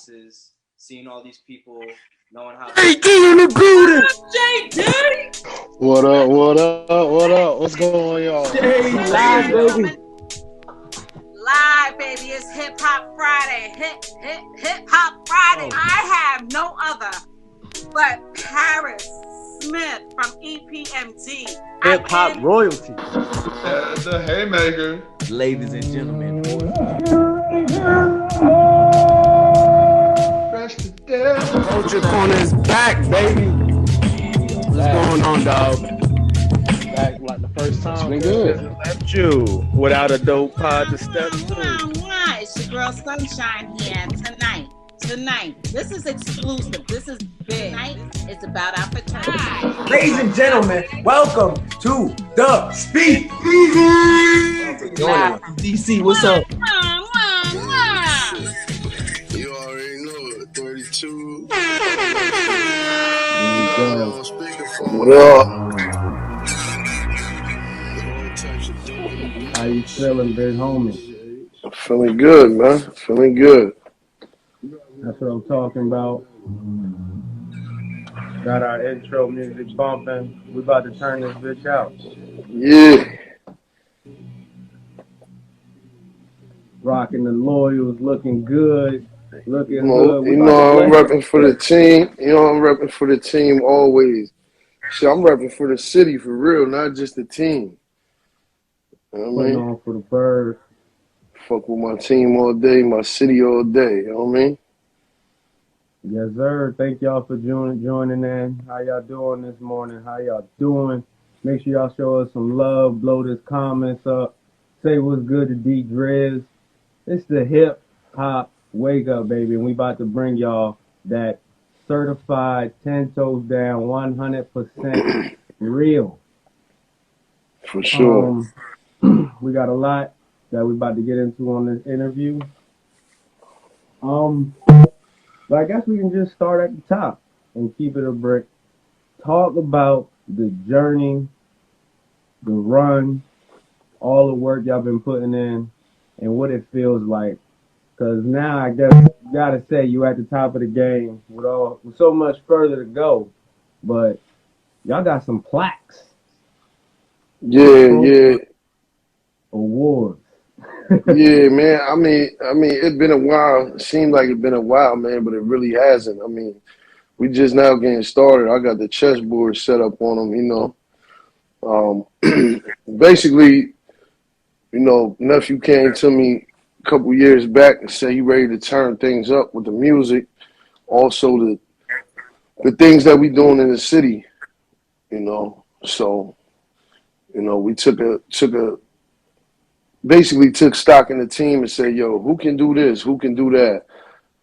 offices, seeing all these people, knowing how. JD in the building. JD! What up? What up? What up? What's going on, y'all? Hey, Ladies live, and baby. gentlemen, live, baby. It's Hip Hop Friday. Hip Hop Friday. Oh. I have no other but Paris Smith from EPMT. Hip hop royalty. The haymaker. Ladies and gentlemen, Fresh to death. Culture Corner is back, baby. What's going on, dog? Back like the first time. It's been good. Left you without a dope pod to step through. It's your girl Sunshine here tonight. This is exclusive. This is big. Tonight is about our fraternity. Ladies and gentlemen, welcome to the Speak. Live from DC. What's up? You already know it. 32. What up? How you feeling, big homie? I'm feeling good, man. Feeling good. That's what I'm talking about. Got our intro music bumping. We about to turn this bitch out. Yeah. Rocking the Loyals, looking good. Looking You know, good. you know I'm repping for the team. You know I'm repping for the team always. Shit, I'm repping for the city for real, not just the team. You know what I Putting mean? on for the birds. Fuck with my team all day, my city all day. You know what I mean? Yes, sir. Thank y'all for joining in. How y'all doing this morning? How y'all doing? Make sure y'all show us some love. Blow this comments up. Say what's good to D Driz. It's the hip hop wake up, baby. And we about to bring y'all that certified 10 toes down 100% real. For sure. We got a lot that we about to get into on this interview. But I guess we can just start at the top and keep it a brick. Talk about the journey, the run, all the work y'all been putting in, and what it feels like. Because now I guess you gotta say you at the top of the game with so much further to go. But y'all got some plaques. Yeah. Awards. Yeah, man. I mean, it's been a while. It seemed like it's been a while, man, but it really hasn't. I mean, we just now getting started. I got the chessboard set up on them, you know. Basically, you know, nephew came to me a couple years back and said he ready to turn things up with the music. Also, the things that we doing in the city, you know. So, you know, we basically took stock in the team and said, yo, who can do this? Who can do that?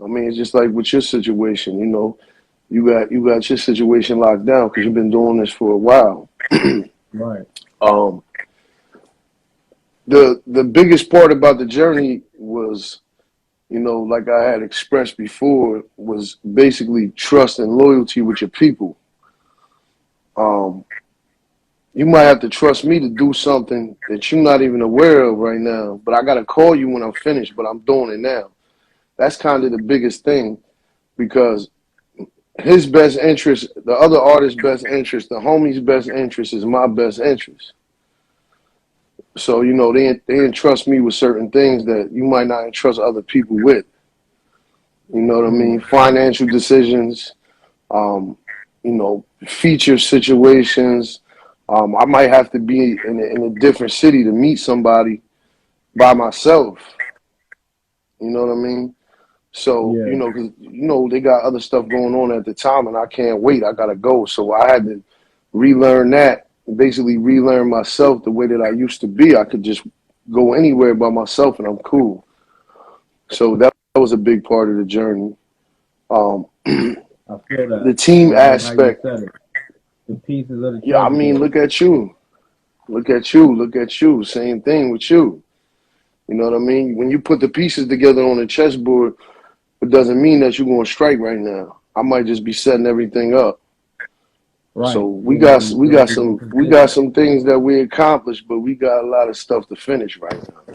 I mean, it's just like with your situation, you know, you got your situation locked down because you've been doing this for a while. Right. The biggest part about the journey was, you know, like I had expressed before, was basically trust and loyalty with your people. You might have to trust me to do something that you're not even aware of right now, but I got to call you when I'm finished, but I'm doing it now. That's kind of the biggest thing, because his best interest, the other artist's best interest, the homie's best interest is my best interest. So, you know, they entrust me with certain things that you might not entrust other people with. You know what I mean? Financial decisions, you know, feature situations. I might have to be in a different city to meet somebody by myself. You know what I mean? So, Yeah. you know, 'cause, you know, they got other stuff going on at the time and I can't wait. I got to go. So I had to relearn that, basically relearn myself the way that I used to be. I could just go anywhere by myself and I'm cool. So that was a big part of the journey. I feel that. The team aspect. How you said it. The pieces of the Yeah, I mean, look at you. Look at you. Same thing with you. You know what I mean? When you put the pieces together on a chessboard, it doesn't mean that you're going to strike right now. I might just be setting everything up. Right. So we got some things that we accomplished, but we got a lot of stuff to finish right now.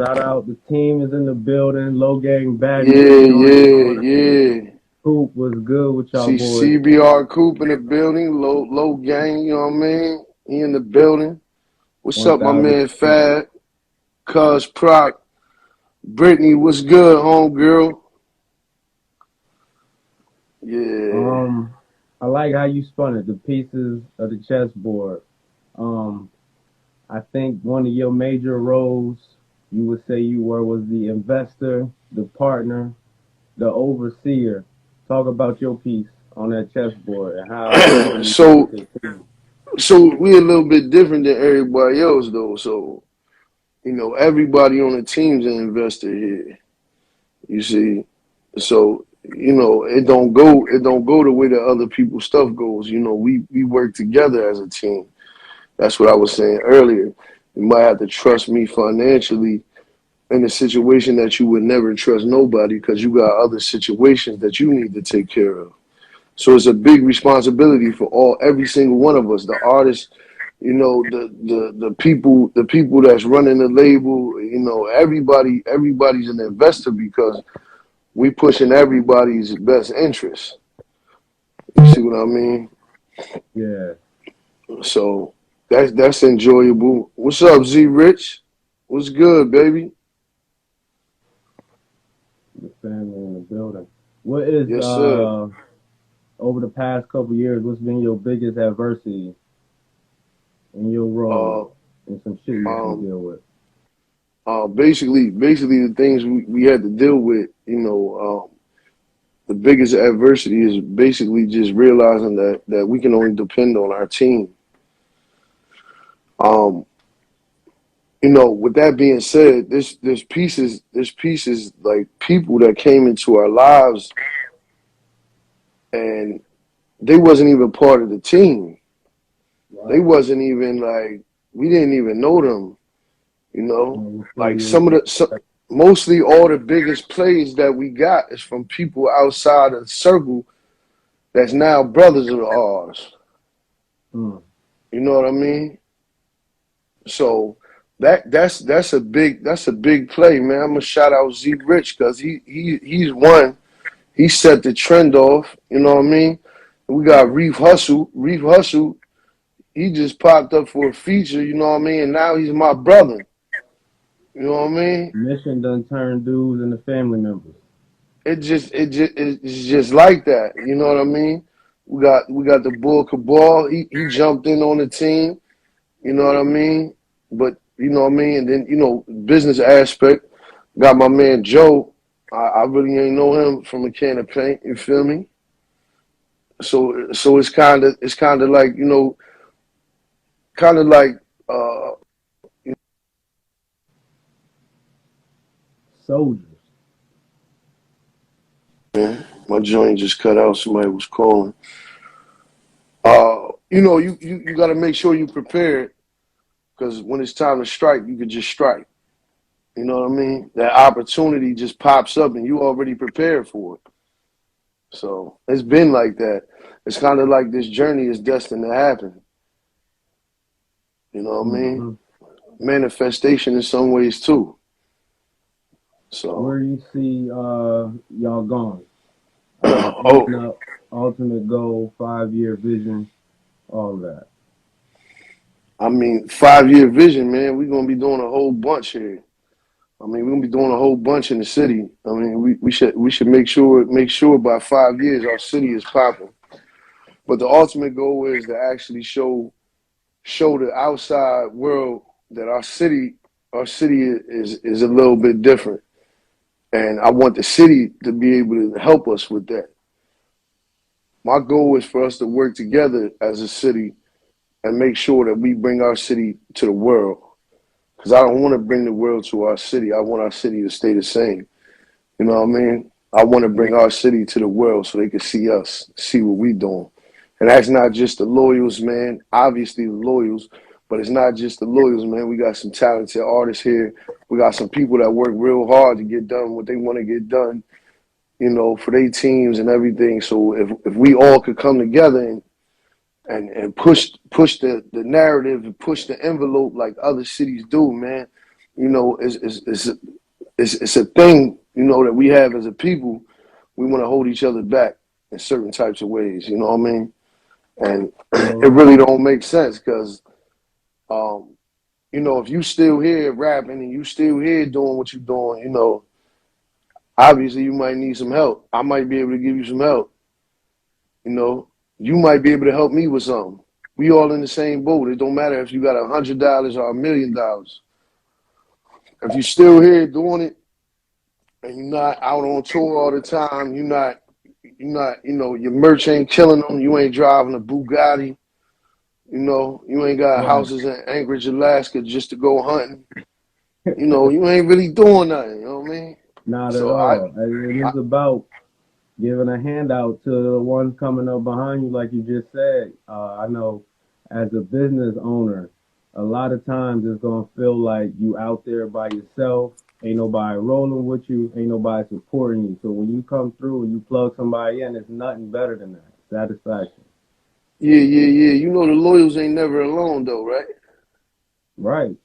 Shout out, the team is in the building. Low Gang back. Yeah. Coop was good with y'all See boys. CBR Coop in the building. Low gang, you know what I mean? He in the building. What's up, my 1000. man Fad? Cuz Proc. Brittany, what's good, homegirl? Yeah. I like how you spun it, the pieces of the chessboard. I think one of your major roles you would say you were was the investor, the partner, the overseer. Talk about your piece on that chessboard and how important you think So it is to you. so we a little bit different than everybody else though. So, you know, everybody on the team's an investor here. You see. So, you know, it don't go the way that other people's stuff goes. You know, we work together as a team. That's what I was saying earlier. You might have to trust me financially in a situation that you would never trust nobody because you got other situations that you need to take care of. So it's a big responsibility for every single one of us, the artists, you know, the people that's running the label, you know, everybody's an investor because we pushing everybody's best interest. You see what I mean? Yeah. So that's enjoyable. What's up, Z Rich? What's good, baby? The family in the building. What is Yes, sir. over the past couple years, what's been your biggest adversity in your role and some shit you had to Um, deal with? basically the things we had to deal with, you know, the biggest adversity is basically just realizing that we can only depend on our team. Um, you know, with that being said, there's pieces like people that came into our lives and they wasn't even part of the team. They wasn't even like we didn't even know them. You know, like mostly all the biggest plays that we got is from people outside of the circle that's now brothers of ours. Mm. You know what I mean? So that's a big play, man. I'm gonna shout out Z Rich because he's one. He set the trend off. You know what I mean? We got Reef Hustle. Reef Hustle. He just popped up for a feature. You know what I mean? And now he's my brother. You know what I mean? Mission done turned dudes into family members. It's just like that. You know what I mean? We got the Bull Cabal. He jumped in on the team. You know what I mean? But you know what I mean? And then, you know, business aspect, got my man Joe. I really ain't know him from a can of paint, you feel me? So it's kinda like, you know, kinda like Soldiers. man, my joint just cut out, somebody was calling. You know, you gotta make sure you prepared because when it's time to strike, you could just strike. You know what I mean? That opportunity just pops up and you already prepared for it. So it's been like that. It's kind of like this journey is destined to happen. You know what I mean? Mm-hmm. Manifestation in some ways too. So Where you see y'all going? oh, Ultimate goal, 5-year vision, all that. I mean, 5-year vision, man. We're gonna be doing a whole bunch here. I mean, we're gonna be doing a whole bunch in the city. I mean, we should make sure by 5 years our city is popping. But the ultimate goal is to actually show the outside world that our city is a little bit different. And I want the city to be able to help us with that. My goal is for us to work together as a city and make sure that we bring our city to the world. Because I don't want to bring the world to our city. I want our city to stay the same. You know what I mean? I want to bring our city to the world so they can see us, see what we doing. And that's not just the loyals, man. Obviously the loyals, but it's not just the loyals, man. We got some talented artists here. We got some people that work real hard to get done what they want to get done, you know, for their teams and everything. So if we all could come together and push the narrative and push the envelope like other cities do, man, you know, it's a thing, you know, that we have as a people. We want to hold each other back in certain types of ways. You know what I mean? And it really don't make sense because, you know, if you still here rapping and you still here doing what you're doing, you know, obviously you might need some help. I might be able to give you some help. You know, you might be able to help me with something. We all in the same boat. It don't matter if you got $100 or $1 million. If you're still here doing it and you're not out on tour all the time, you're not, you know, your merch ain't killing them. You ain't driving a Bugatti. You know, you ain't got houses in Anchorage, Alaska just to go hunting. You know, you ain't really doing nothing. You know what I mean? Not at all. It is about giving a handout to the ones coming up behind you, like you just said. I know as a business owner, a lot of times it's going to feel like you out there by yourself. Ain't nobody rolling with you. Ain't nobody supporting you. So when you come through and you plug somebody in, it's nothing better than that. Satisfaction. Yeah. You know the loyals ain't never alone though, right? Right.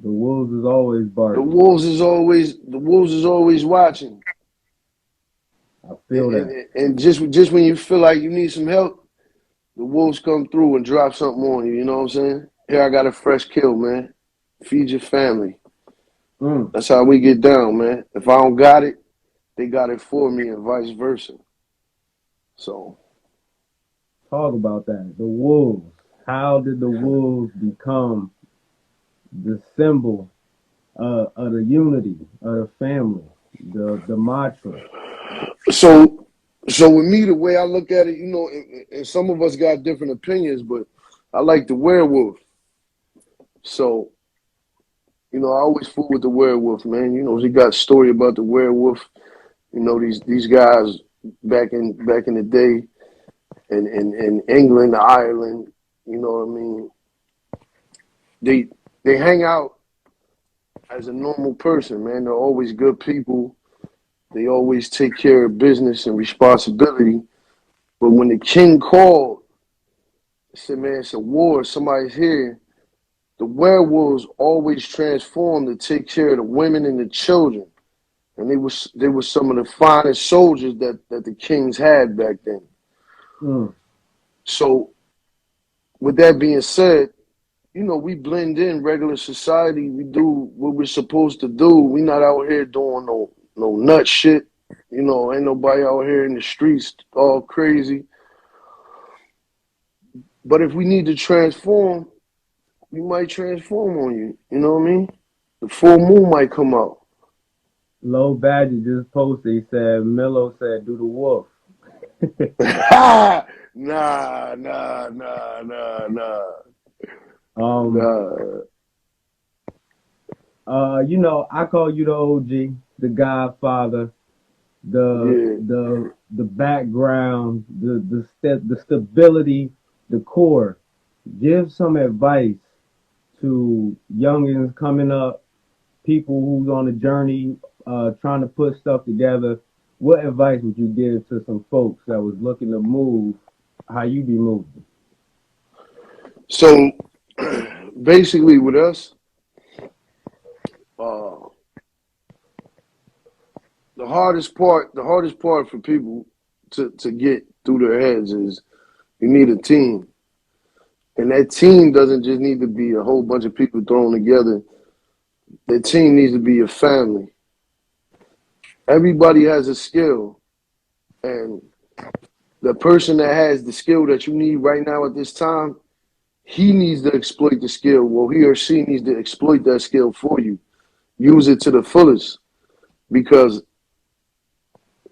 The wolves is always barking. The wolves is always watching. I feel that. And just when you feel like you need some help, the wolves come through and drop something on you. You know what I'm saying? Here, I got a fresh kill, man. Feed your family. That's how we get down, man. If I don't got it, they got it for me, and vice versa. So, talk about that. The wolves. How did the wolves become the symbol of the unity of the family, the mantra? So with me, the way I look at it, you know, and some of us got different opinions, but I like the werewolf. So, you know, I always fool with the werewolf, man. You know, he got a story about the werewolf. You know, these guys back in the day in England, Ireland, you know what I mean? They hang out as a normal person, man. They're always good people. They always take care of business and responsibility. But when the king called, said, man, it's a war, somebody's here. The werewolves always transformed to take care of the women and the children. And they were some of the finest soldiers that the kings had back then. So with that being said, you know, we blend in regular society. We do what we're supposed to do. We not out here doing no nut shit. You know, ain't nobody out here in the streets all crazy. But if we need to transform, we might transform on you. You know what I mean? The full moon might come out. Low Badger just posted. He said, Milo said, do the wolf. Nah. You know, I call you the OG, the Godfather, the background, the stability, the core. Give some advice to youngins coming up, people who's on a journey, trying to put stuff together. What advice would you give to some folks that was looking to move? How you be moving? So basically, with us, the hardest part for people to get through their heads is you need a team. And that team doesn't just need to be a whole bunch of people thrown together. That team needs to be a family. Everybody has a skill. And the person that has the skill that you need right now at this time, he needs to exploit the skill. Well, he or she needs to exploit that skill for you. Use it to the fullest. Because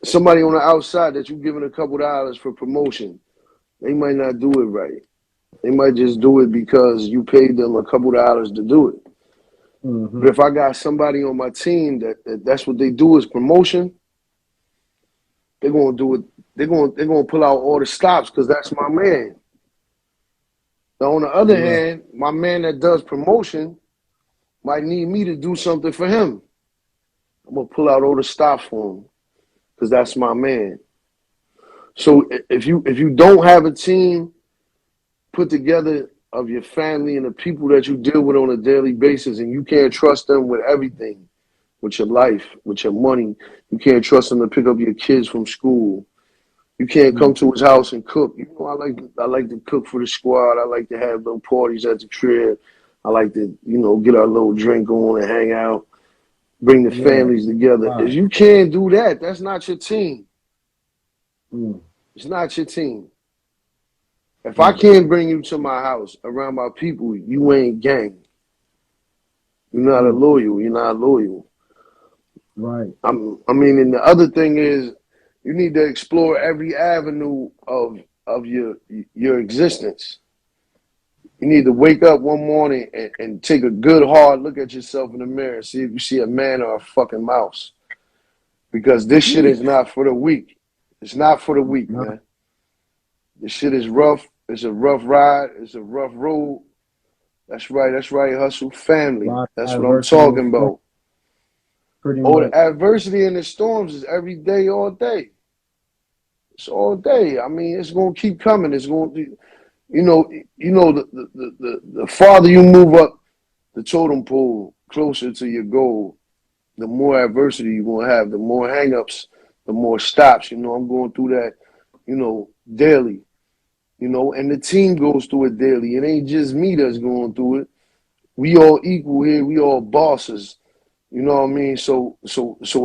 somebody on the outside that you're giving a couple dollars for promotion, they might not do it right. They might just do it because you paid them a couple dollars to do it. But if I got somebody on my team that's what they do is promotion, they're gonna do it. They're gonna pull out all the stops because that's my man. Now on the other hand, my man that does promotion might need me to do something for him. I'm gonna pull out all the stops for him because that's my man. So if you don't have a team put together of your family and the people that you deal with on a daily basis, and you can't trust them with everything, with your life, with your money. You can't trust them to pick up your kids from school. You can't come to his house and cook. You know, I like to cook for the squad. I like to have little parties at the crib. I like to, you know, get our little drink on and hang out, bring the families together. Right. If you can't do that, that's not your team. Mm. It's not your team. If I can't bring you to my house around my people, you ain't gang. You're not a loyal. You're not loyal. Right. I mean, and the other thing is, you need to explore every avenue of your existence. You need to wake up one morning and take a good hard look at yourself in the mirror and see if you see a man or a fucking mouse. Because this shit is not for the weak. It's not for the weak, man. This shit is rough. It's a rough ride. It's a rough road. That's right. That's right. Hustle family. That's what I'm talking about. Pretty much. The adversity and the storms is every day, all day. It's all day. I mean, it's gonna keep coming. It's going to, the farther you move up the totem pole closer to your goal, the more adversity you're gonna have, the more hangups, the more stops. I'm going through that, daily. And the team goes through it daily. It ain't just me that's going through it. We all equal here. We all bosses. You know what I mean? So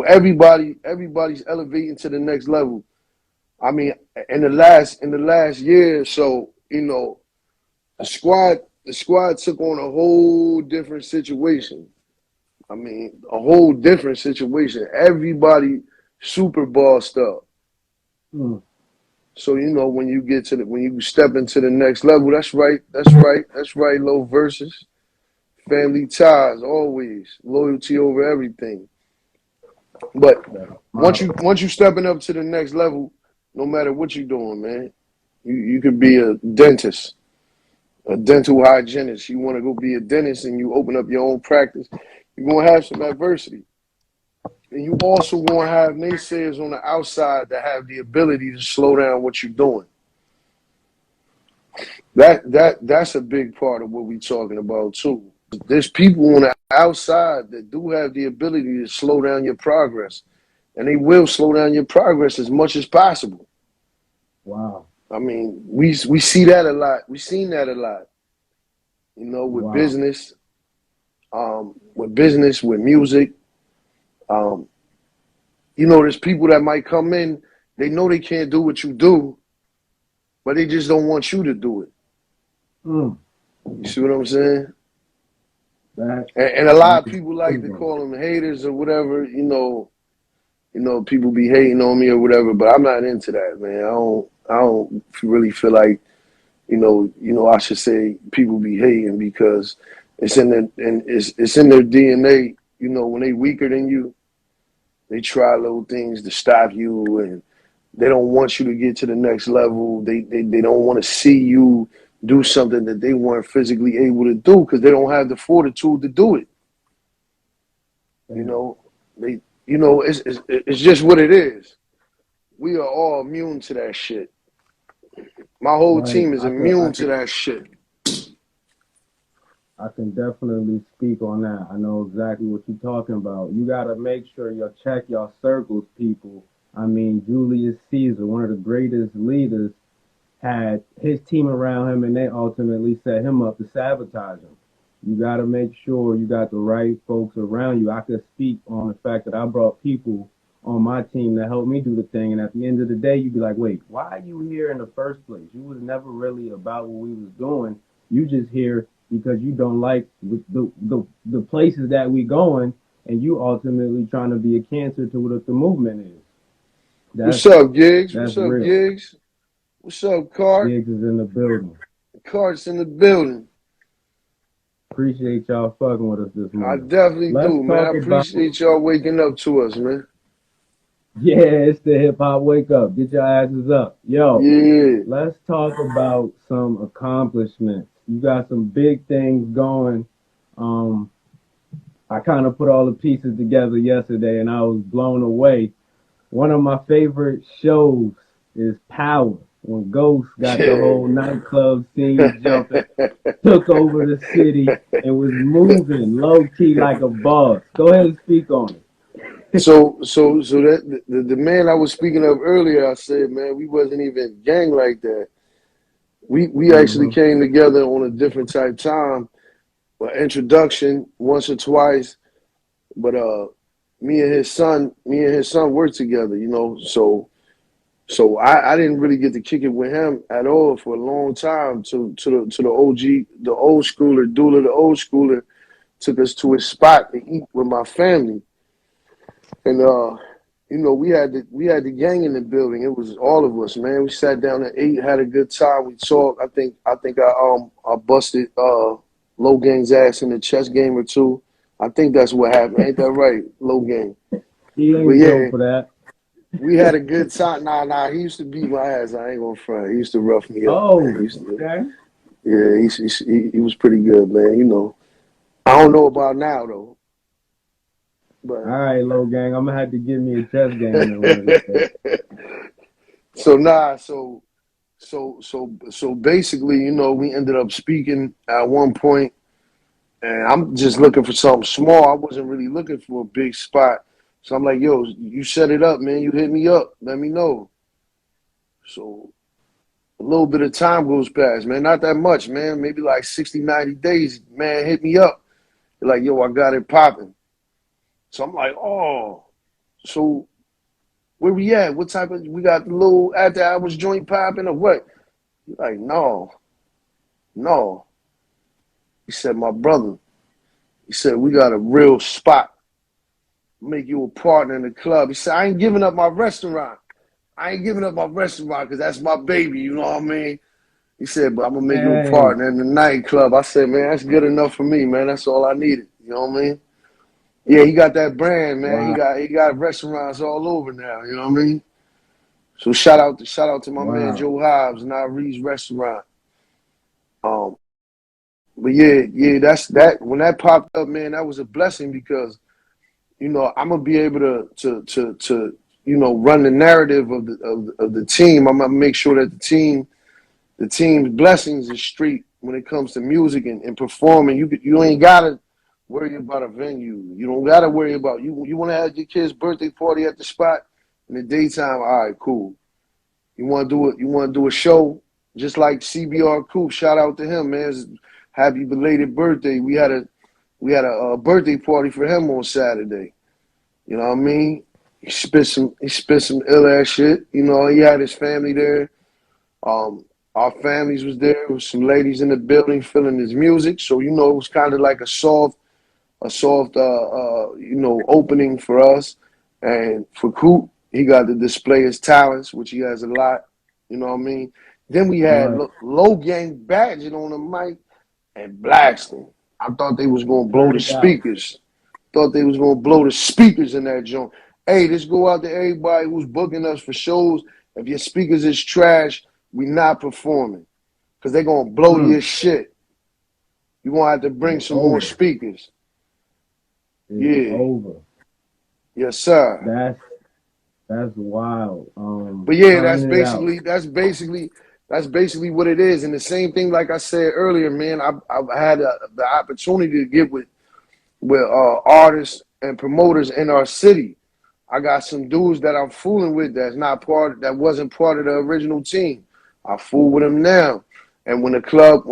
everybody's elevating to the next level. I mean, in the last year or so, the squad took on a whole different situation. I mean, a whole different situation. Everybody super bossed up. Mm. So when you step into the next level, that's right, low verses. Family ties, always. Loyalty over everything. But once you stepping up to the next level, no matter what you're doing, man, you could be a dentist, a dental hygienist. You want to go be a dentist and you open up your own practice, you're going to have some adversity. And you also going to have naysayers on the outside that have the ability to slow down what you're doing. That's a big part of what we're talking about, too. There's people on the outside that do have the ability to slow down your progress. And they will slow down your progress as much as possible. Wow. I mean, we see that a lot. We've seen that a lot. With business, with music. There's people that might come in, they know they can't do what you do, but they just don't want you to do it. Mm. You see what I'm saying? And a lot of people like to call them haters or whatever, people be hating on me or whatever, but I'm not into that, man. I don't really feel like, I should say people be hating because it's in their DNA. When they weaker than you, they try little things to stop you, and they don't want you to get to the next level. They don't want to see you do something that they weren't physically able to do because they don't have the fortitude to do it. It's just what it is. We are all immune to that shit. My whole team is immune to that shit. I can definitely speak on that. I know exactly what you're talking about. You got to make sure you check your circles, people. I mean, Julius Caesar, one of the greatest leaders, had his team around him, and they ultimately set him up to sabotage him. You got to make sure you got the right folks around you. I could speak on the fact that I brought people on my team that helped me do the thing, and at the end of the day, you'd be like, wait, why are you here in the first place? You was never really about what we was doing. You just here because you don't like the places that we going, and you ultimately trying to be a cancer to what the movement is. What's up, Giggs? What's up, Giggs? What's up, Cart? Giggs is in the building. Cart's in the building. Appreciate y'all fucking with us this morning. I definitely do, man. I appreciate y'all waking up to us, man. Yeah, it's the hip hop wake up. Get your asses up. Yo, Let's talk about some accomplishments. You got some big things going. I kind of put all the pieces together yesterday and I was blown away. One of my favorite shows is Power. when Ghost got the whole nightclub scene jumping, took over the city, and was moving low key like a boss. Go ahead and speak on it. So that the man I was speaking of earlier, I said, man, we wasn't even gang like that. We actually came together on a different type time, an introduction once or twice, but me and his son worked together, you know. So I didn't really get to kick it with him at all for a long time. To the OG, the old schooler, Dula, the old schooler, took us to his spot to eat with my family. And you know, we had the gang in the building. It was all of us, man. We sat down and ate, had a good time. We talked. I think I busted Low Gang's ass in a chess game or two. I think that's what happened. Ain't that right, Low Gang? He ain't But yeah, for that. we had a good time. Nah, he used to beat my ass. I ain't gonna front. He used to rough me up. Oh, Man. okay. Yeah, he was pretty good, man. You know, I don't know about now though. But all right, Low Gang, I'm gonna have to give me a chess game in one of these days. So basically, you know, we ended up speaking at one point, and I'm just looking for something small. I wasn't really looking for a big spot. So I'm like, yo, you set it up, man. You hit me up. Let me know. So a little bit of time goes past, man. Not that much, man. Maybe like 60, 90 days, man, hit me up. They're like, yo, I got it popping. So I'm like, oh, so where we at? What type of, we got the little after hours joint popping or what? He's like, no. He said, my brother, he said, we got a real spot. Make you a partner in the club. He said, I ain't giving up my restaurant. Because that's my baby, you know what I mean? He said, but I'm going to make you a partner in the nightclub. I said, man, that's good enough for me, man. That's all I needed. You know what I mean? Yeah, he got that brand, man. Wow. He got restaurants all over now, you know what I mean? So shout out to my man Joe Hobbs and Reed's Restaurant. But yeah, that's that. When that popped up, man, that was a blessing because, you know, I'm gonna be able to you know, run the narrative of the team. I'm gonna make sure that the team's blessings is straight when it comes to music and performing. You ain't gotta worry about a venue. You don't gotta worry about you want to have your kid's birthday party at the spot in the daytime. All right, cool. You want to do a show just like CBR Coop. Shout out to him, man. Happy belated birthday. We had a birthday party for him on Saturday. You know what I mean? He spit some ill ass shit. You know, he had his family there. Our families was there. There was some ladies in the building feeling his music. So, you know, it was kind of like a soft you know, opening for us. And for Coop, he got to display his talents, which he has a lot. You know what I mean? Then we had Low Gang Badget on the mic and Blackston. I thought they was going to blow the speakers. Thought they was going to blow the speakers in that joint. Hey, this go out to everybody who's booking us for shows. If your speakers is trash, we not performing. Because they're going to blow your shit. You're going to have to bring some more speakers. It's over. Yes, sir. That's wild. But yeah, that's basically what it is. And the same thing, like I said earlier, man, I've had the opportunity to get with artists and promoters in our city. I got some dudes that I'm fooling with that wasn't part of the original team. I fool with them now. And when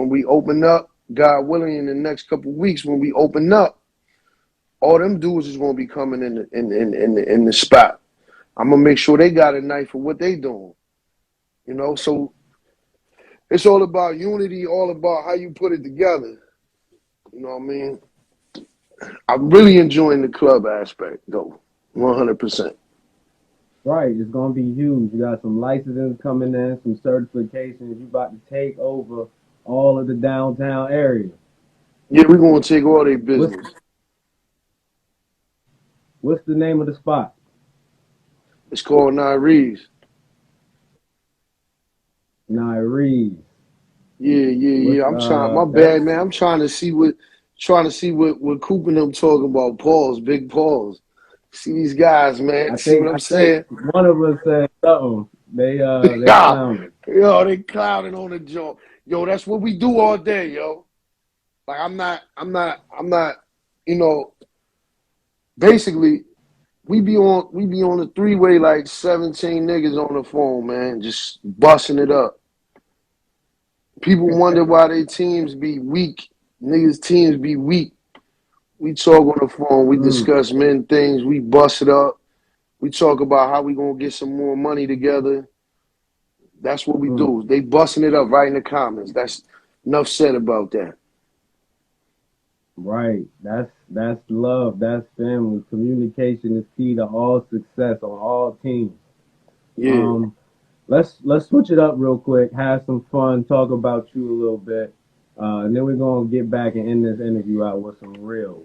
we open up, God willing, in the next couple of weeks, when we open up, all them dudes is gonna be coming in the spot. I'm gonna make sure they got a knife for what they doing. You know, so it's all about unity, all about how you put it together. You know what I mean? I'm really enjoying the club aspect though, 100%. Right, it's gonna be huge. You got some licenses coming in, some certifications. You about to take over all of the downtown area. Yeah, we're gonna take all their business. What's the name of the spot? It's called Nairee's. Nairee's. Yeah. I'm trying. My bad, man. I'm trying to see what Coop and them talking about. Pauls, big Pauls. See these guys, man. See what I'm saying? One of us said something. They sounded. Yo, they clouding on the joint. Yo, that's what we do all day, yo. Like I'm not, you know, basically we be on the three-way like 17 niggas on the phone, man, just busting it up. People wonder why their teams be weak. Niggas teams be weak. We talk on the phone, we discuss men things, we bust it up. We talk about how we gonna get some more money together. That's what we do. They busting it up right in the comments. That's enough said about that. Right. That's love. That's family. Communication is key to all success on all teams. Yeah. Let's switch it up real quick. Have some fun. Talk about you a little bit, and then we're gonna get back and end this interview out with some real.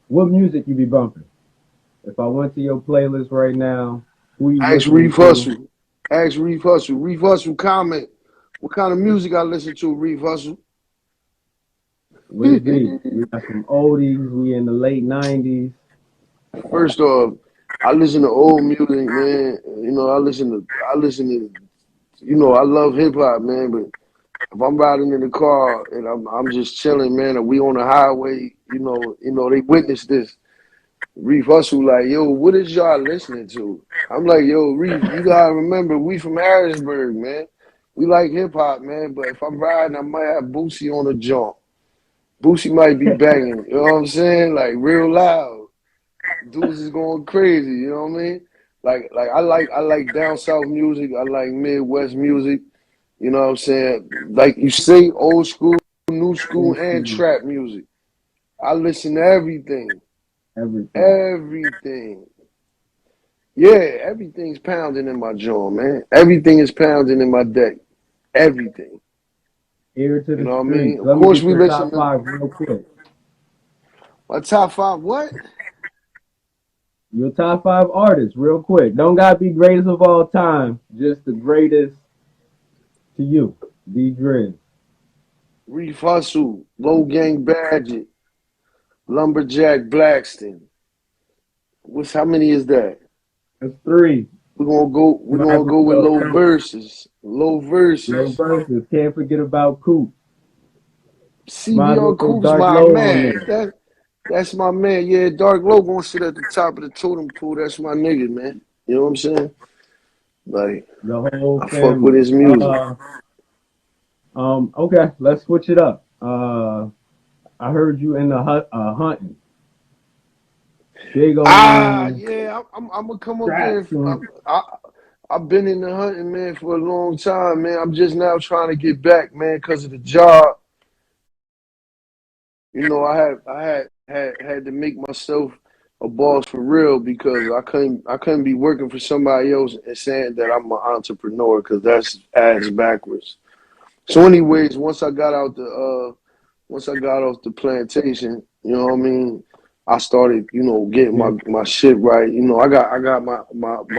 What music you be bumping? If I went to your playlist right now, who you Ask listening Reef to? Hustle. Ask Reef Hustle. Reef Hustle comment. What kind of music I listen to, Reef Hustle? We got some oldies. We in the late '90s. First off, I listen to old music, man. You know, I listen to, you know, I love hip hop, man. But if I'm riding in the car and I'm just chilling, man, and we on the highway, you know, they witness this. Reef Hustle like, yo, what is y'all listening to? I'm like, yo, Reef, you gotta remember, we from Harrisburg, man. We like hip hop, man. But if I'm riding, I might have Boosie on the jump. Boosie might be banging, you know what I'm saying? Like real loud. Dudes is going crazy, you know what I mean? Like I like down south music, I like Midwest music, you know what I'm saying? Like you say, old school, new school, and trap music. I listen to everything. Everything. Yeah, everything's pounding in my jaw, man. Everything is pounding in my deck. Everything. Ear to the You know what I street. mean? Of Let me course get we your listen top to five real quick. my top five what? Your top five artists real quick. Don't gotta be greatest of all time. Just the greatest to you. D Driz. Reef Hustle, Low Gang Badget, Lumberjack Blackston. How many is that? That's three. We're gonna go with low verses. Low verses. Low verses. Can't forget about Coop. CBR Coop's Dark my Low man. That's my man. Yeah, Dark Low gonna sit at the top of the totem pole. That's my nigga, man. You know what I'm saying? Like the whole I family. fuck with his music. Okay, let's switch it up. I heard you in the hunting. Big old yeah, I'm gonna come up there. I've been in the hunting, man, for a long time, man. I'm just now trying to get back, man, because of the job. You know, I had to make myself a boss for real because I couldn't be working for somebody else and saying that I'm an entrepreneur because that's ass backwards. So, anyways, once I got off the plantation, you know what I mean, I started, you know, getting my shit right. You know, I got my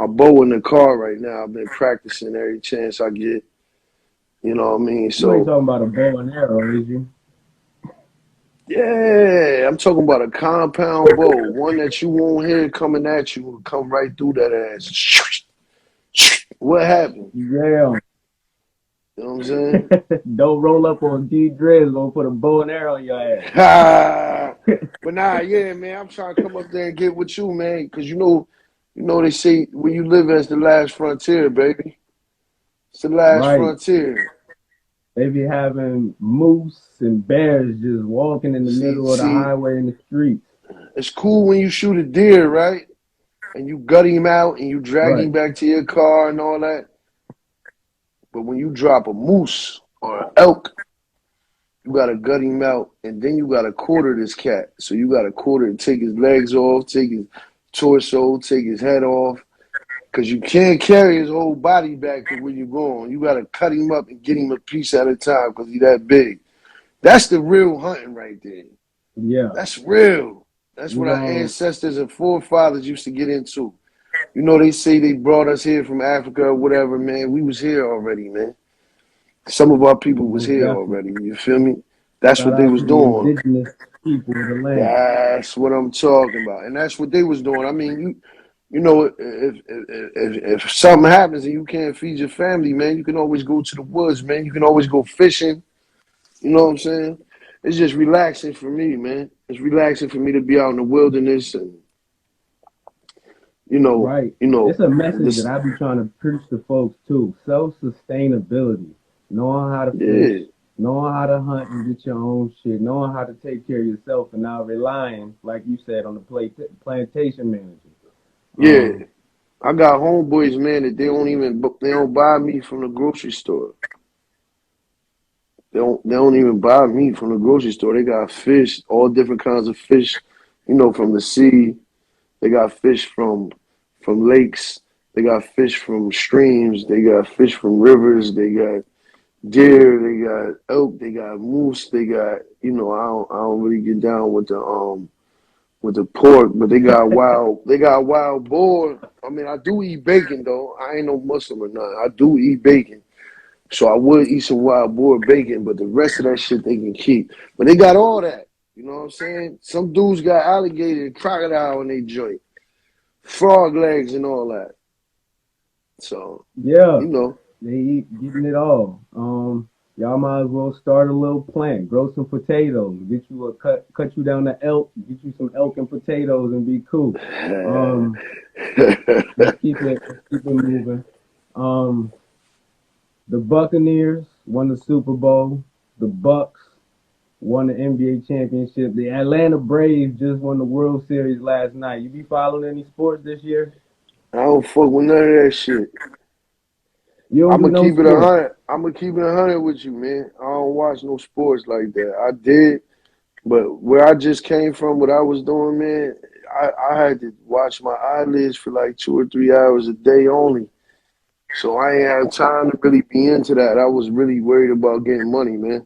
bow in the car right now. I've been practicing every chance I get. You know what I mean? So you ain't talking about a bow and arrow, is you? yeah, I'm talking about a compound bow, one that you won't hear coming at you and come right through that ass. What happened? Yeah. You know what I'm saying? Don't roll up on D Driz, gonna put a bow and arrow in your ass. But nah, yeah, man, I'm trying to come up there and get with you, man, because you know they say where you live as the last frontier, baby. It's the last frontier. They be having moose and bears just walking in the middle of the highway in the streets. It's cool when you shoot a deer, right? And you gut him out and you drag him back to your car and all that. But when you drop a moose or an elk, you gotta gut him out, and then you gotta quarter this cat. So you gotta take his legs off, take his torso, take his head off, because you can't carry his whole body back to where you're going. You gotta cut him up and get him a piece at a time because he's that big. That's the real hunting right there. Yeah, that's real. That's what our ancestors and forefathers used to get into. You know, they say they brought us here from Africa or whatever, man. We was here already, man. Some of our people was here already. You feel me? That's what they was doing. Indigenous people of the land. That's what I'm talking about. And that's what they was doing. I mean, You know, if something happens and you can't feed your family, man, you can always go to the woods, man. You can always go fishing. You know what I'm saying? It's just relaxing for me, man. It's relaxing for me to be out in the wilderness and Right. It's a message that I be trying to preach to folks too. Self-sustainability. Knowing how to fish, yeah, knowing how to hunt and get your own shit, knowing how to take care of yourself and not relying, like you said, on the plantation manager. yeah. Um, I got homeboys, man, that they don't buy me from the grocery store. They don't even buy meat from the grocery store. They got fish, all different kinds of fish, from the sea. They got fish from lakes. They got fish from streams. They got fish from rivers. They got deer. They got elk. They got moose. They got I don't really get down with the pork, but they got wild boar. I mean, I do eat bacon though. I ain't no Muslim or nothing. I do eat bacon. So I would eat some wild boar bacon, but the rest of that shit they can keep. But they got all that. You know what I'm saying? Some dudes got alligator and crocodile in their joint, frog legs and all that. So, yeah, you know, they eat getting it all. Y'all might as well start a little plant, grow some potatoes, get you a cut you down the elk, get you some elk and potatoes, and be cool. Um, let's keep it moving. Um, the Buccaneers won the Super Bowl. The Bucks won the NBA championship. The Atlanta Braves just won the World Series last night. You be following any sports this year? I don't fuck with none of that shit. You don't I'm do gonna no keep it a sports. hundred. I'm gonna keep it 100 with you, man. I don't watch no sports like that. I did, but where I just came from, what I was doing, man, I had to watch my eyelids for like 2 or 3 hours a day only. So I ain't had time to really be into that. I was really worried about getting money, man.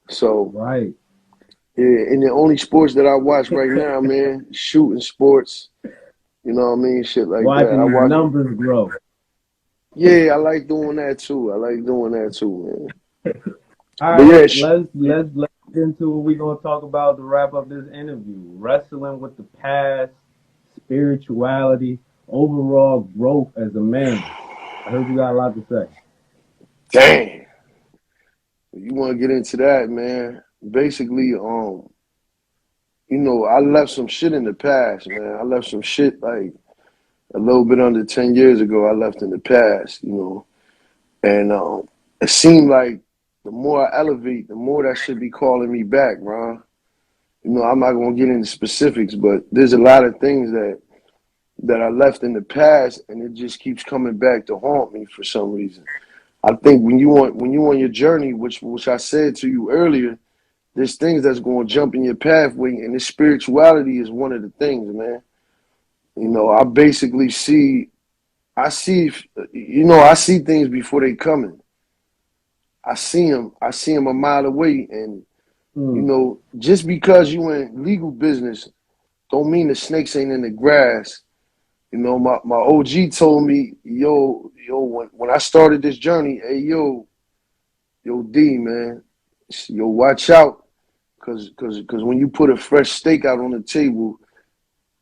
So Right. yeah, and the only sports that I watch right now, man, shooting sports. You know what I mean? Shit like that. Watching I these watch. numbers grow. Yeah, I like doing that too. I like doing that too, All man. But yeah, right, let's get into what we're gonna talk about to wrap up this interview. Wrestling with the past, spirituality, overall growth as a man. I heard you got a lot to say. dang. You want to get into that, man? Basically, I left some shit in the past, man. I left some shit like a little bit under 10 years ago. I left in the past. And it seemed like the more I elevate, the more that should be calling me back, Ron. I'm not gonna get into specifics, but there's a lot of things that I left in the past, and it just keeps coming back to haunt me for some reason. I think when you on your journey, which I said to you earlier, there's things that's going to jump in your pathway, and this spirituality is one of the things, man. I basically I see things before they coming. I see them a mile away, and Hmm. just because you in legal business, don't mean the snakes ain't in the grass. My OG told me, when I started this journey, hey, yo, D, man, yo, watch out, cause when you put a fresh steak out on the table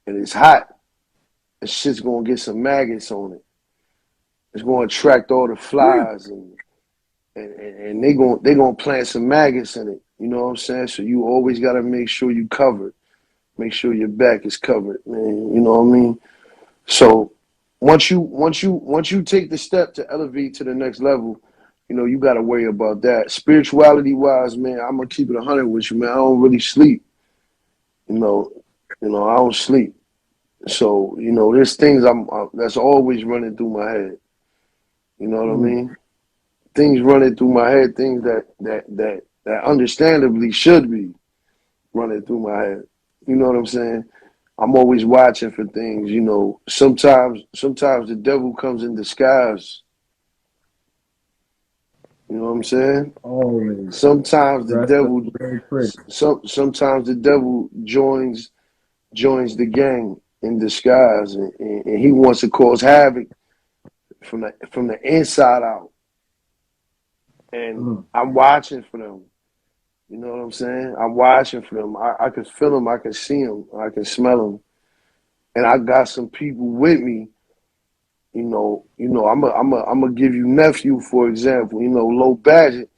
and it's hot, the shit's gonna get some maggots on it. It's gonna attract all the flies, and they gonna plant some maggots in it. You know what I'm saying? So you always gotta make sure you covered. Make sure your back is covered, man. You know what I mean? So once you take the step to elevate to the next level, you got to worry about that. Spirituality wise, man, I'm gonna keep it 100 with you, man. I don't really sleep. You know, I don't sleep. So there's things that's always running through my head. You know what I Hmm. mean? Things running through my head, things that understandably should be running through my head. You know what I'm saying? I'm always watching for things. Sometimes the devil comes in disguise. You know what I'm saying? Always Sometimes the dressed up devil, very pretty. sometimes the devil joins the gang in disguise, and he wants to cause havoc from the inside out. And Hmm. I'm watching for them. You know what I'm saying? I'm watching for them. I can feel them. I can see them. I can smell them. and I got some people with me. I'm gonna give you nephew for example. Low budget.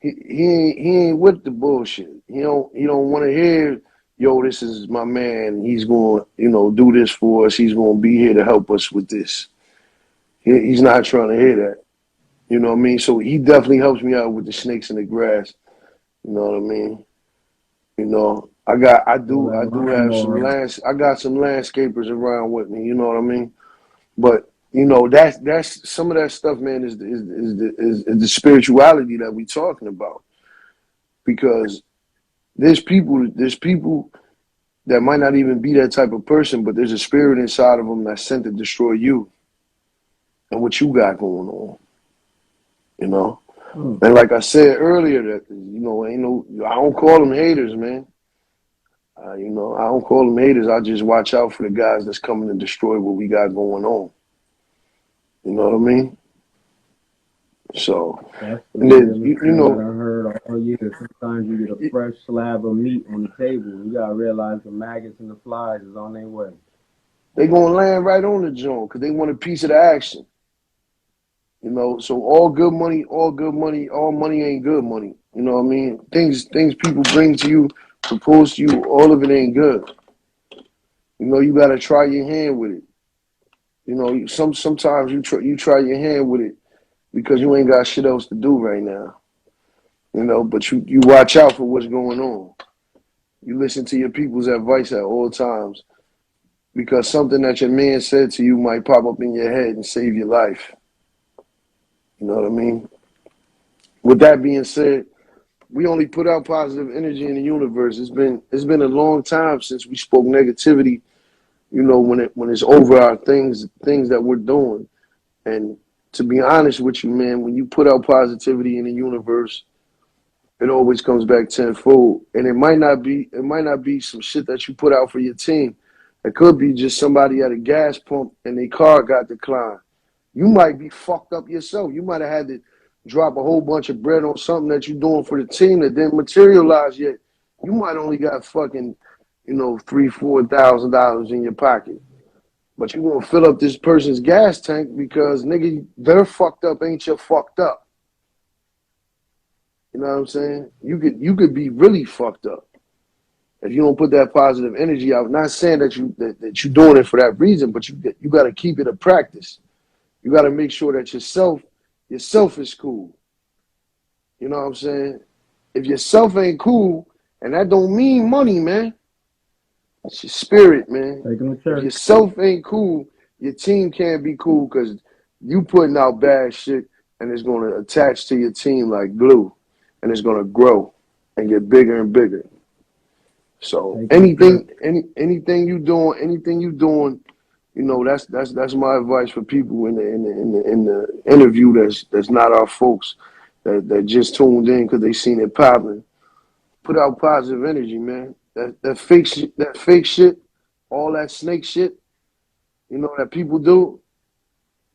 He ain't with the bullshit. He don't want to hear, yo, this is my man. He's going do this for us. He's going to be here to help us with this. He's not trying to hear that. You know what I mean? So he definitely helps me out with the snakes in the grass. You know what I mean? I do have I got some landscapers around with me. You know what I mean? But that's some of that stuff, man. Is the spirituality that we talking about? Because there's people that might not even be that type of person, but there's a spirit inside of them that's sent to destroy you and what you got going on. And like I said earlier, that I don't call them haters, man. I don't call them haters. I just watch out for the guys that's coming to destroy what we got going on. You know what I mean? So, That's and then, what I heard all year. Sometimes you get a fresh slab of meat on the table. You gotta realize the maggots and the flies is on their way. they gonna land right on the joint because they want a piece of the action. So all money ain't good money. You know what I mean? Things people bring to you, propose to you, all of it ain't good. You gotta try your hand with it. Sometimes you try your hand with it because you ain't got shit else to do right now. But you watch out for what's going on. You listen to your people's advice at all times because something that your man said to you might pop up in your head and save your life. You know what I mean? With that being said, we only put out positive energy in the universe. It's been a long time since we spoke negativity. When it's over our things that we're doing. And to be honest with you, man, when you put out positivity in the universe, it always comes back tenfold. And it might not be some shit that you put out for your team. It could be just somebody at a gas pump and their car got declined. You might be fucked up yourself. You might have had to drop a whole bunch of bread on something that you're doing for the team that didn't materialize yet. You might only got fucking, $3,000-4,000 in your pocket. But you gonna fill up this person's gas tank because nigga, they're fucked up, ain't you fucked up? You know what I'm saying? You could be really fucked up if you don't put that positive energy out. Not saying that you're doing it for that reason, but you got to keep it a practice. You got to make sure that yourself is cool. You know what I'm saying? If yourself ain't cool, and that don't mean money, man. It's your spirit, man. If yourself ain't cool, your team can't be cool because you putting out bad shit and it's going to attach to your team like glue and it's going to grow and get bigger and bigger. So anything you doing, that's my advice for people in the interview that's not our folks that just tuned in because they seen it popping. Put out positive energy, man. That fake shit, all that snake shit, that people do,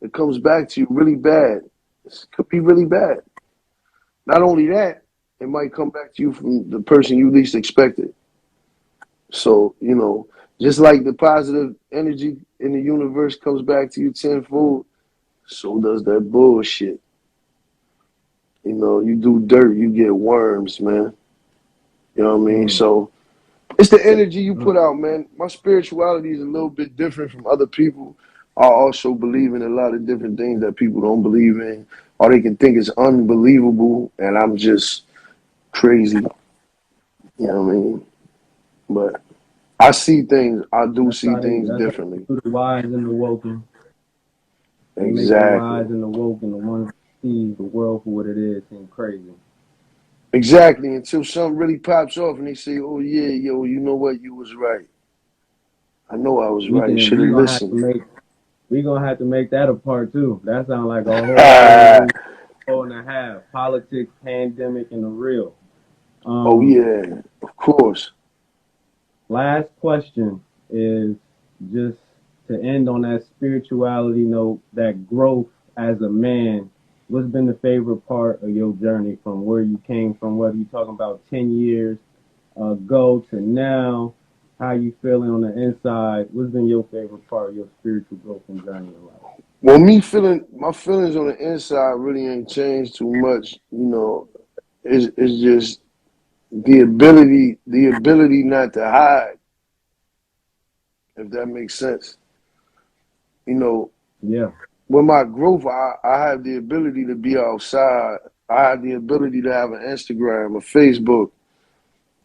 it comes back to you really bad. It could be really bad. Not only that, it might come back to you from the person you least expected. So, just like the positive energy in the universe comes back to you tenfold, so does that bullshit. You do dirt, you get worms, man. You know what I mean? So it's the energy you put out, man. My spirituality is a little bit different from other people. I also believe in a lot of different things that people don't believe in, or they can think is unbelievable, and I'm just crazy. You know what I mean? But I see things. I do see things differently. The wise and the woken. They Exactly. Make the wise and the woken, the ones who see the world for what it is, seem crazy. Exactly, until something really pops off and they say, oh, yeah, yo, you know what? You was right. I know I was right. Should have listened. We're going to have to make that a part two. That sounds like a whole and a half. Politics, pandemic, and the real. Oh, yeah, of course. Last question is just to end on that spirituality note, that growth as a man. What's been the favorite part of your journey from where you came from, whether you're talking about 10 years ago to now, How you feeling on the inside? What's been your favorite part of your spiritual growth and journey in life? Well, my feelings on the inside really ain't changed too much. You know, it's just the ability not to hide, if that makes sense. You know, Yeah. with my growth, I have the ability to be outside. I have the ability to have an Instagram, a Facebook.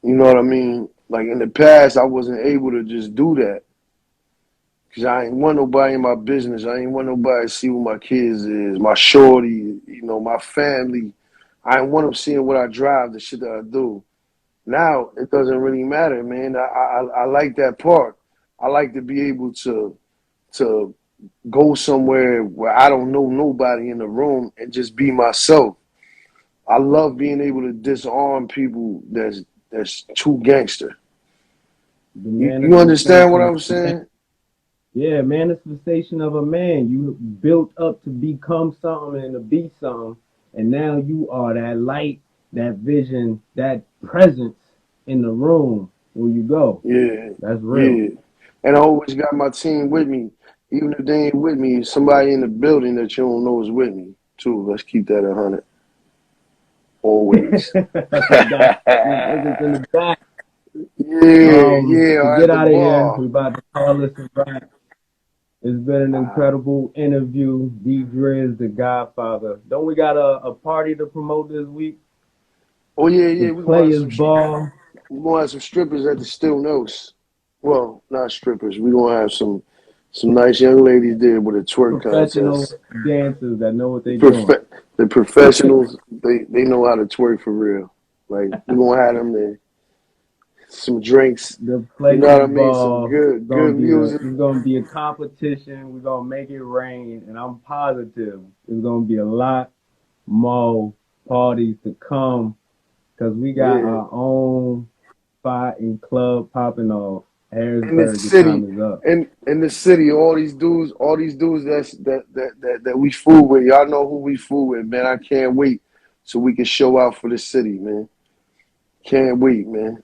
You know what I mean? Like in the past, I wasn't able to just do that because I ain't want nobody in my business. I ain't want nobody to see what my kids is, my shorty, you know, my family. I ain't want them seeing what I drive, the shit that I do. Now it doesn't really matter, man. I like that part. I like to be able to go somewhere where I don't know nobody in the room and just be myself. I love being able to disarm people that's too gangster. The You understand what manifestation of I'm saying? yeah, manifestation of a man. You built up to become something and to be something, and now you are that light, that vision, that presence in the room where you go. Yeah, That's real. yeah. And I always got my team with me. Even if they ain't with me, somebody in the building that you don't know is with me too. Let's keep that 100. Always. Got niggas in the back. To Yeah, get at the out of here, we bar. about to call this a wrap. It's been an incredible interview. D Driz, the Godfather. Don't we got a party to promote this week? Oh yeah, The yeah. Players Ball. We gonna have some strippers at the Still Notes. Well, not strippers. We gonna have some nice young ladies there with a twerk Professional contest. dancers that know what they're doing. The professionals, they know how to twerk for real. Like we gonna have them there. Some drinks. The You know what Players I mean? Some Ball good music. it's gonna be a competition. We're gonna make it rain, and I'm positive it's gonna be a lot more parties to come because we got Yeah. our own spot and club popping off. In the Harrisburg, the city, time is up. in the city, all these dudes that we fool with. Y'all know who we fool with, man. I can't wait so we can show out for the city, man. Can't wait, man.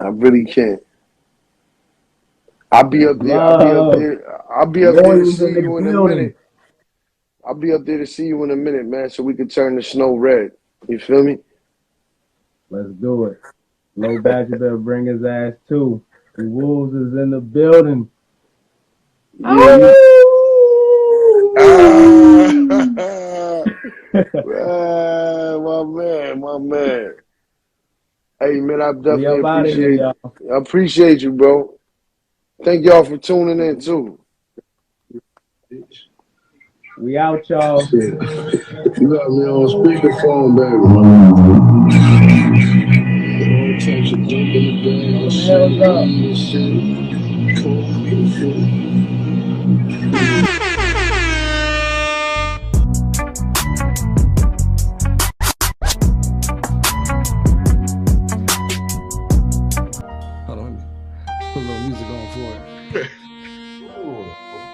I really can't. I'll be up there. I'll be up Love. there. I'll be up there to Lawyers see in the you in a building. minute. I'll be up there to see you in a minute, man, so we can turn the snow red. You feel me? Let's do it. Low Badger better bring his ass too. The Wolves is in the building. Yeah. My man. Hey, man, I We definitely up out of here, y'all. appreciate you, bro. Thank y'all for tuning in too. We out, y'all. You got me on speakerphone, baby. All types of dope in the bag. What the hell's up? Hold on, put a little music on for it.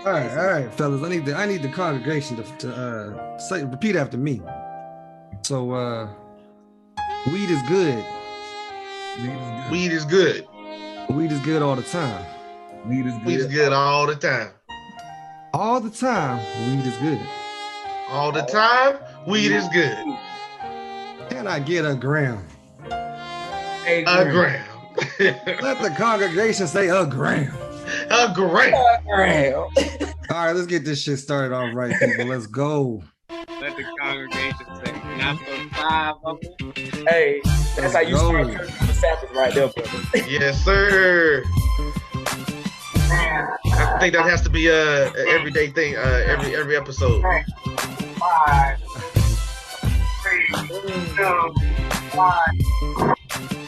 All right, fellas. I need the congregation to say repeat after me. So weed is good. Weed is good. Weed is good all the time. Weed is good all the time. All the time, weed is good. All the time, weed is good. Can I get a gram? A gram. Let the congregation say a gram. A gram. All right, let's get this shit started off right, people. Let's go. Let the congregation say, not for 5 of them. Hey, that's how you start the Sabbath right there, brother. Yes, sir. I think that has to be a everyday thing, every episode. 5, 3, 2, 1.